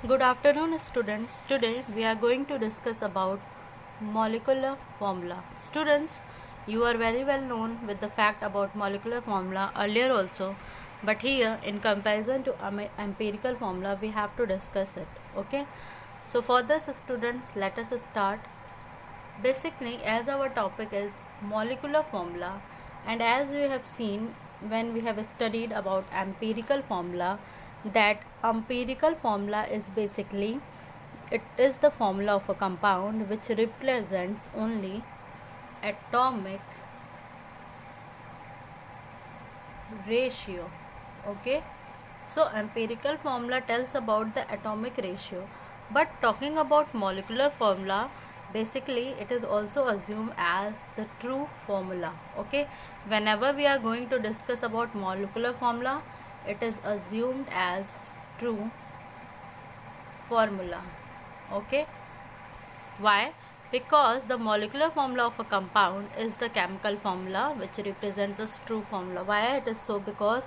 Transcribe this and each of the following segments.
Good afternoon, students. Today we are going to discuss about molecular formula. Students, you are very well known with the fact about molecular formula earlier also, but here in comparison to empirical formula we have to discuss it. Okay, so for this, students, let us start. Basically, as our topic is molecular formula, and as we have seen when we have studied about empirical formula, that empirical formula is basically it is the formula of a compound which represents only atomic ratio. Okay, so empirical formula tells about the atomic ratio, but talking about molecular formula, basically it is also assumed as the true formula. Okay, whenever we are going to discuss about molecular formula, it is assumed as true formula. Okay, why? Because the molecular formula of a compound is the chemical formula which represents its true formula. Why it is so? Because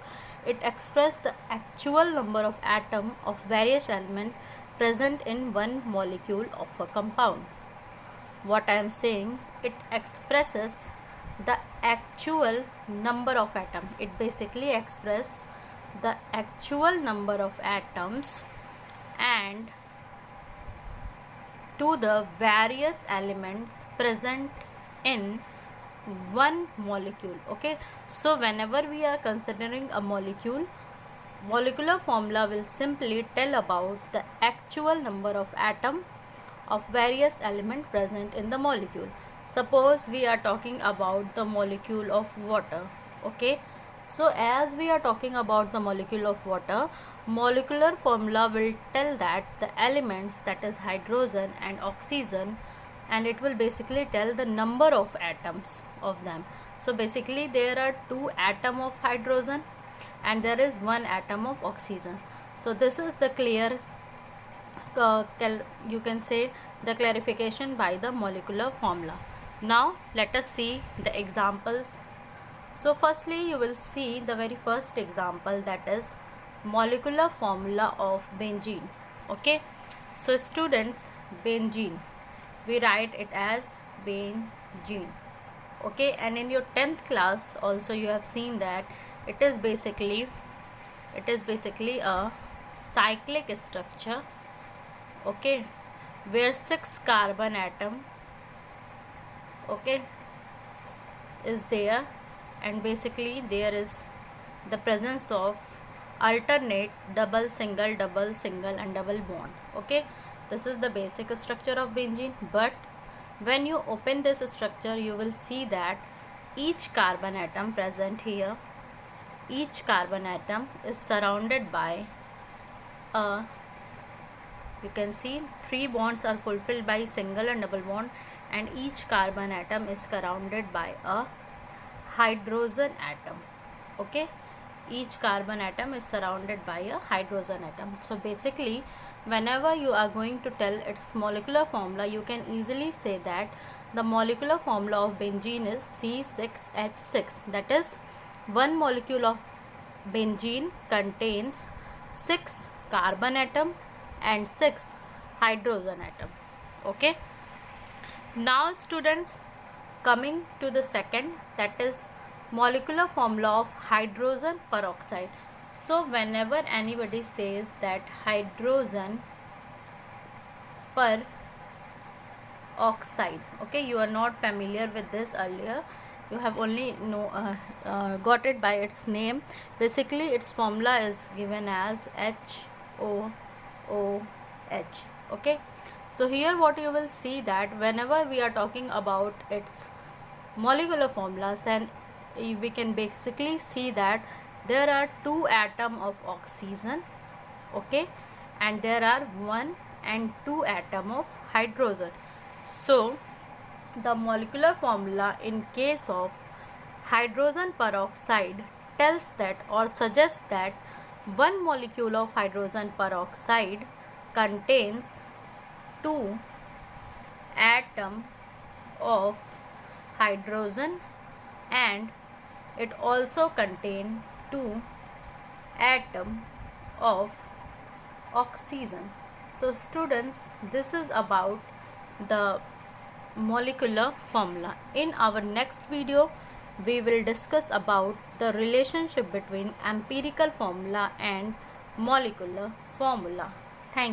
it expresses the actual number of atoms of various elements present in one molecule of a compound. What I am saying, it expresses the actual number of atoms. It basically expresses the actual number of atoms and to the various elements present in one molecule. Okay, so whenever we are considering a molecule, molecular formula will simply tell about the actual number of atom of various element present in the molecule. Suppose we are talking about the molecule of water. Okay, so as we are talking about the molecule of water, molecular formula will tell that the elements, that is hydrogen and oxygen, and it will basically tell the number of atoms of them. So basically there are two atom of hydrogen and there is one atom of oxygen. So this is the clear you can say the clarification by the molecular formula. Now let us see the examples. So firstly you will see the very first example, that is molecular formula of benzene. Okay, so students, benzene, we write it as benzene. Okay, and in your 10th class also you have seen that it is basically a cyclic structure. Okay, where 6 carbon atom, okay, is there, and basically there is the presence of alternate double single and double bond. Okay, this is the basic structure of benzene, but when you open this structure you will see that each carbon atom present here, each carbon atom is surrounded by a, you can see 3 bonds are fulfilled by single and double bond, and each carbon atom is surrounded by a hydrogen atom. Okay, each carbon atom is surrounded by a hydrogen atom. So basically whenever you are going to tell its molecular formula, you can easily say that the molecular formula of benzene is C6H6. That is, one molecule of benzene contains 6 carbon atom and 6 hydrogen atom. Okay, now students, coming to the second, that is molecular formula of hydrogen peroxide. So whenever anybody says that hydrogen peroxide, okay, you are not familiar with this earlier, you have only got it by its name. Basically its formula is given as HOOH. Okay, so here what you will see that whenever we are talking about its molecular formulas, and we can basically see that there are 2 atom of oxygen, okay, and there are 1 and 2 atom of hydrogen. So the molecular formula in case of hydrogen peroxide tells that or suggests that one molecule of hydrogen peroxide contains 2 atom of hydrogen, and it also contains 2 atom of oxygen. So students, this is about the molecular formula. In our next video, we will discuss about the relationship between empirical formula and molecular formula.